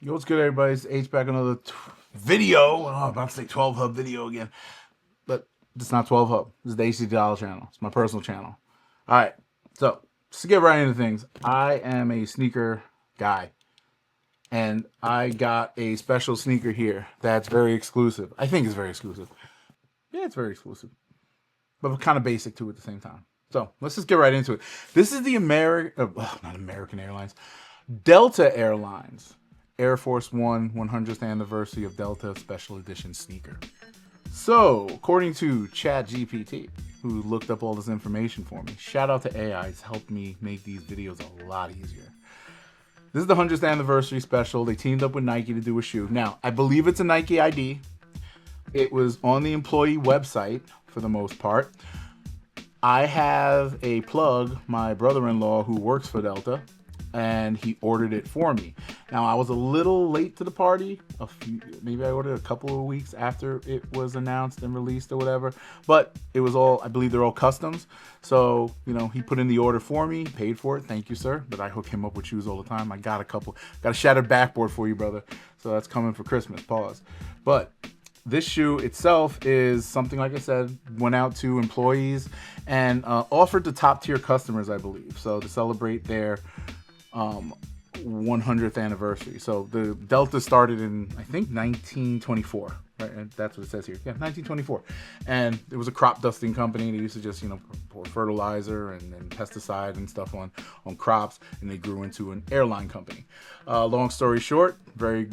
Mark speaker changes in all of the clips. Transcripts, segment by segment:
Speaker 1: Yo, what's good, everybody? It's H back another video. Oh, I'm about to say 12 Hub video again. But it's not 12 Hub. This is the H-Diddy channel. It's my personal channel. All right. So, just to get right into things, I am a sneaker guy. And I got a special sneaker here that's very exclusive. I think it's very exclusive. Yeah, it's very exclusive. But kind of basic, too, at the same time. So, let's just get right into it. This is the not American Airlines. Delta Airlines Air Force One 100th anniversary of Delta special edition sneaker. So, according to ChatGPT, who looked up all this information for me, shout out to AI, it's helped me make these videos a lot easier. This is the 100th anniversary special. They teamed up with Nike to do a shoe. Now, I believe it's a Nike ID. It was on the employee website for the most part. I have a plug, my brother-in-law who works for Delta, and he ordered it for me. Now, I was a little late to the party. Maybe I ordered a couple of weeks after it was announced and released or whatever. But it was all, I believe they're all customs. So, he put in the order for me, paid for it. Thank you, sir. But I hook him up with shoes all the time. I got a shattered backboard for you, brother. So that's coming for Christmas. Pause. But this shoe itself is something, like I said, went out to employees and offered to top tier customers, I believe. So to celebrate their 100th anniversary. So the Delta started in, I think, 1924, right? And that's what it says here. Yeah, 1924. And it was a crop dusting company. They used to just, pour fertilizer and pesticide and stuff on crops, and they grew into an airline company. Long story short, very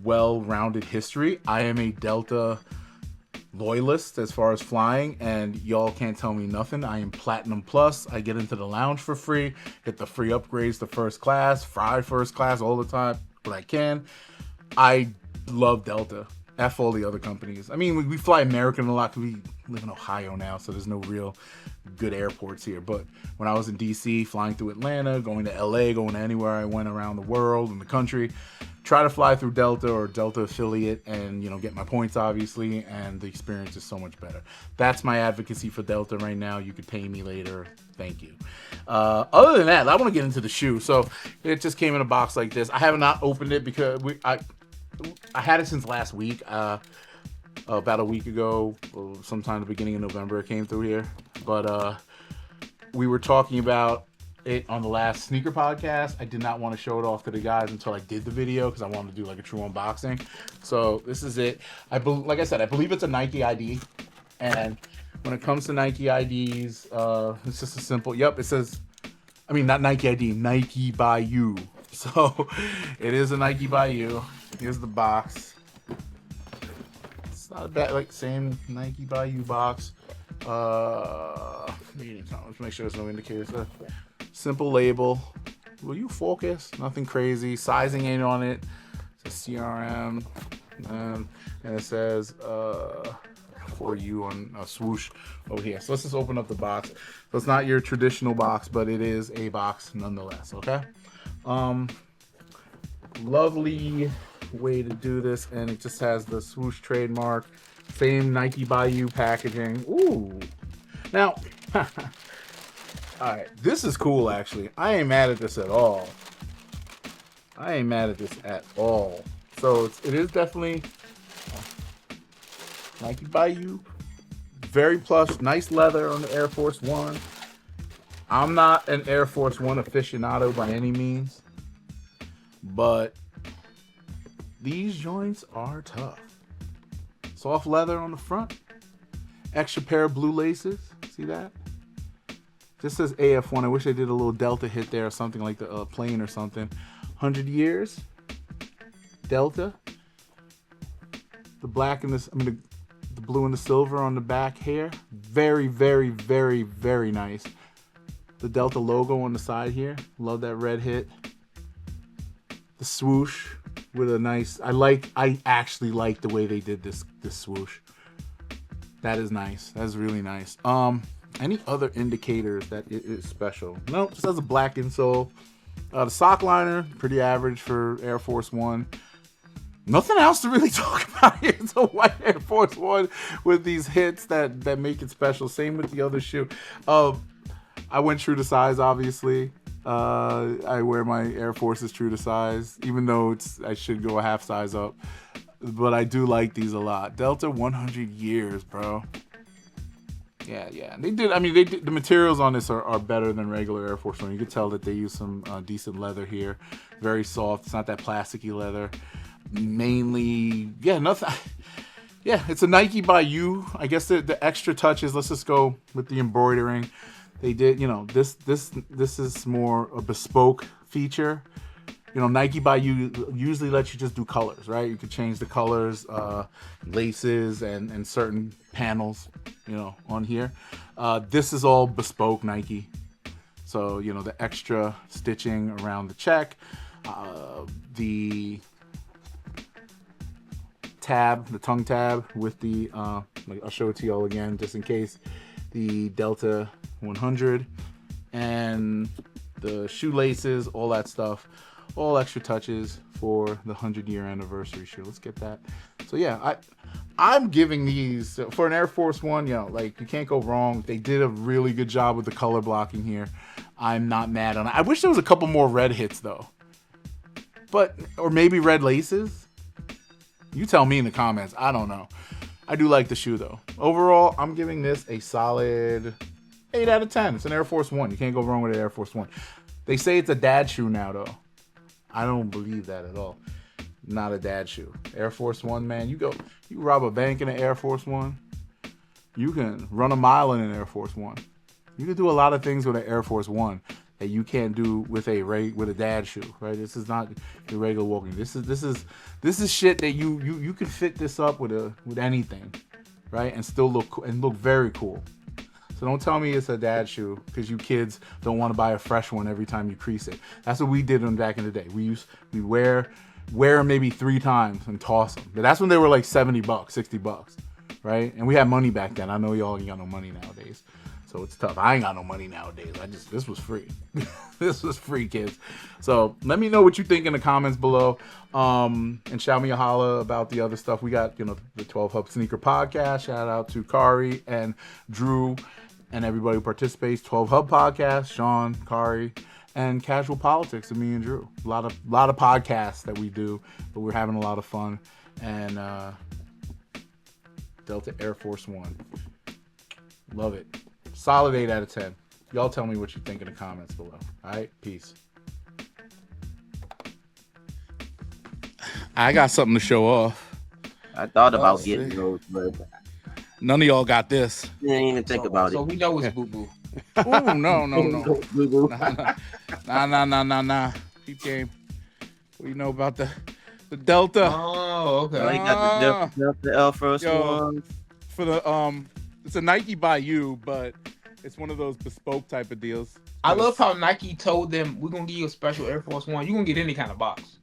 Speaker 1: well-rounded history. I am a Delta Loyalist as far as flying, and y'all can't tell me nothing. I am Platinum Plus. I get into the lounge for free, get the free upgrades to first class, fly first class all the time when I can. I love Delta. F all the other companies. I mean, we fly American a lot because we live in Ohio now, so there's no real good airports here. But when I was in DC, flying through Atlanta, going to LA, going to anywhere I went around the world and the country, try to fly through Delta or Delta affiliate and, get my points, obviously, and the experience is so much better. That's my advocacy for Delta right now. You could pay me later. Thank you. Other than that, I want to get into the shoe. So it just came in a box like this. I have not opened it because I had it since last week. About a week ago, sometime the beginning of November, it came through here. But we were talking about it on the last sneaker podcast. I did not want to show it off to the guys until I did the video because I wanted to do like a true unboxing. So this is it. Like I said, I believe it's a Nike ID. And when it comes to Nike IDs, it's just a simple, it says, not Nike ID, Nike by you. So it is a Nike by you. Here's the box. It's not a bad, same Nike by you box. Let's make sure there's no indicators there. Simple label. Will you focus? Nothing crazy. Sizing ain't on it. It's a CRM. And it says for you on a swoosh over here. So let's just open up the box. So it's not your traditional box, but it is a box nonetheless, okay? Lovely way to do this, and it just has the swoosh trademark. Same Nike Bayou packaging. Ooh. Now, alright, this is cool actually. I ain't mad at this at all. So it is definitely Nike Bayou. Very plush, nice leather on the Air Force One. I'm not an Air Force One aficionado by any means, but these joints are tough. Soft leather on the front. Extra pair of blue laces. See that? This says AF1. I wish they did a little Delta hit there or something like the plane or something. 100 years. Delta. The black and the blue and the silver on the back here. Very, very, very, very nice. The Delta logo on the side here. Love that red hit. The swoosh with a nice, I actually like the way they did this swoosh. That is nice. That is really nice. Any other indicators that it is special? No, just has a black insole. The sock liner, pretty average for Air Force One. Nothing else to really talk about here. It's a white Air Force One with these hits that make it special. Same with the other shoe. I went true to size, obviously. I wear my Air Forces true to size, even though I should go a half size up. But I do like these a lot. Delta 100 years, bro. Yeah. They did. I mean, the materials on this are better than regular Air Force One. You could tell that they use some decent leather here. Very soft. It's not that plasticky leather. Mainly, nothing. Yeah, it's a Nike by you. I guess the extra touches. Let's just go with the embroidering. They did, this is more a bespoke feature. Nike by you usually lets you just do colors, right? You could change the colors, laces, and certain panels, on here. This is all bespoke Nike. So, the extra stitching around the check, the tab, the tongue tab with the, I'll show it to y'all again just in case, the Delta 100, and the shoelaces, all that stuff. All extra touches for the 100-year anniversary shoe. Let's get that. So yeah, I'm giving these for an Air Force One. You can't go wrong. They did a really good job with the color blocking here. I'm not mad on it. I wish there was a couple more red hits though, or maybe red laces. You tell me in the comments. I don't know. I do like the shoe though. Overall, I'm giving this a solid 8 out of 10. It's an Air Force One. You can't go wrong with an Air Force One. They say it's a dad shoe now though. I don't believe that at all. Not a dad shoe. Air Force One, man. You rob a bank in an Air Force One. You can run a mile in an Air Force One. You can do a lot of things with an Air Force One that you can't do with a dad shoe, right? This is not your regular walking. This is shit that you can fit this up with anything, right? And still look very cool. So don't tell me it's a dad shoe because you kids don't want to buy a fresh one every time you crease it. That's what we did back in the day. We wear them maybe 3 times and toss them. But that's when they were like $70, $60, right? And we had money back then. I know y'all ain't got no money nowadays, so it's tough. I ain't got no money nowadays. This was free. This was free, kids. So let me know what you think in the comments below. And shout me a holla about the other stuff. We got, the 12 Hub Sneaker Podcast. Shout out to Kari and Drew and everybody who participates. 12 Hub Podcast, Sean, Kari, and Casual Politics of me and Drew. A lot of podcasts that we do, but we're having a lot of fun. And Delta Air Force One. Love it. Solid 8 out of 10. Y'all tell me what you think in the comments below. All right, peace. I got something to show off.
Speaker 2: I thought about getting those, but
Speaker 1: none of y'all got this.
Speaker 2: Didn't even think about it.
Speaker 3: So we know it's boo-boo.
Speaker 1: Oh, no. Nah. Keep game. What do you know about the Delta?
Speaker 3: Oh, okay.
Speaker 2: Oh, you got the Delta Air Force One.
Speaker 1: For the it's a Nike by you, but it's one of those bespoke type of deals.
Speaker 3: I love how Nike told them, we're going to give you a special Air Force One. You're going to get any kind of box.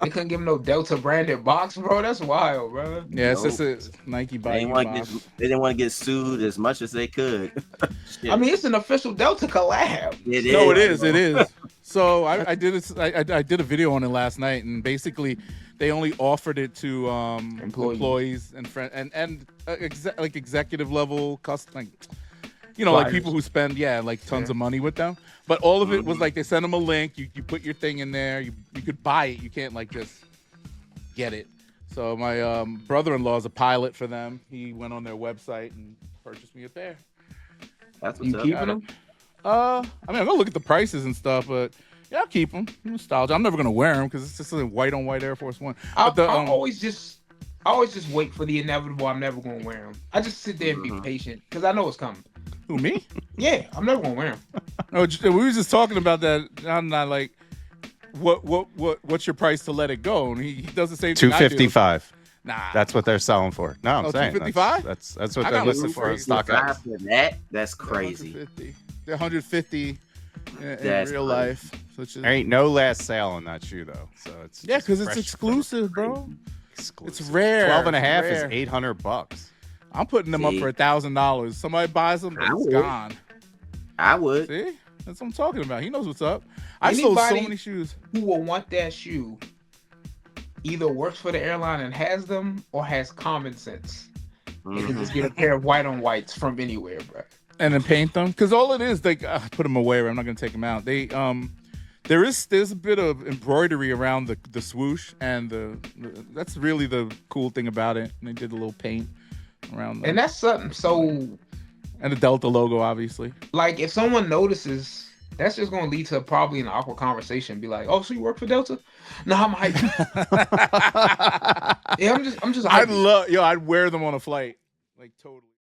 Speaker 3: They couldn't give him no Delta branded box, bro. That's wild, bro.
Speaker 1: Yeah, it's just a Nike by you box.
Speaker 2: They didn't want to get sued as much as they could.
Speaker 3: I mean, it's an official Delta collab.
Speaker 2: It
Speaker 1: is. So I did a video on it last night, and basically they only offered it to employees and friends and executive level custom, like people who spend tons of money with them. But all of it was like they sent them a link. You put your thing in there. You could buy it. You can't just get it. So my brother-in-law is a pilot for them. He went on their website and purchased me a pair.
Speaker 2: That's what's up.
Speaker 3: Keeping them?
Speaker 1: I mean, I'm gonna look at the prices and stuff, but yeah, I'll keep them. Nostalgia. I'm never gonna wear them because it's just a white on white Air Force One.
Speaker 3: I always just wait for the inevitable. I'm never gonna wear them. I just sit there and be patient because I know it's coming.
Speaker 1: Who, me?
Speaker 3: Yeah, I'm never gonna wear them.
Speaker 1: No, we were just talking about that. I'm not like, what's your price to let it go? And he does the same thing.
Speaker 4: $255.
Speaker 1: Nah,
Speaker 4: that's what they're selling for. No, I'm saying
Speaker 1: $255.
Speaker 4: That's what they're listed for on StockX.
Speaker 2: For that's crazy.
Speaker 1: They're $150 in real life. So it's just,
Speaker 4: there ain't no last sale on that shoe though. So it's
Speaker 1: because it's exclusive, bro.
Speaker 4: Exclusive.
Speaker 1: It's rare.
Speaker 4: 12 and a half
Speaker 1: is
Speaker 4: $800.
Speaker 1: I'm putting them up for $1,000. Somebody buys them, it's gone.
Speaker 2: I would.
Speaker 1: See, that's what I'm talking about. He knows what's up. I sold so many shoes.
Speaker 3: Who will want that shoe either works for the airline and has them, or has common sense. They can just get a pair of white on whites from anywhere, bro.
Speaker 1: And then paint them, because all it is, like, put them away. I'm not gonna take them out. They there's a bit of embroidery around the swoosh, and that's really the cool thing about it. And they did a little paint around.
Speaker 3: And that's something. So,
Speaker 1: and the Delta logo, obviously.
Speaker 3: Like, if someone notices, that's just gonna lead to probably an awkward conversation. Be like, "Oh, so you work for Delta?" No, I'm hype. Yeah, I'm just.
Speaker 1: I'd wear them on a flight, like totally.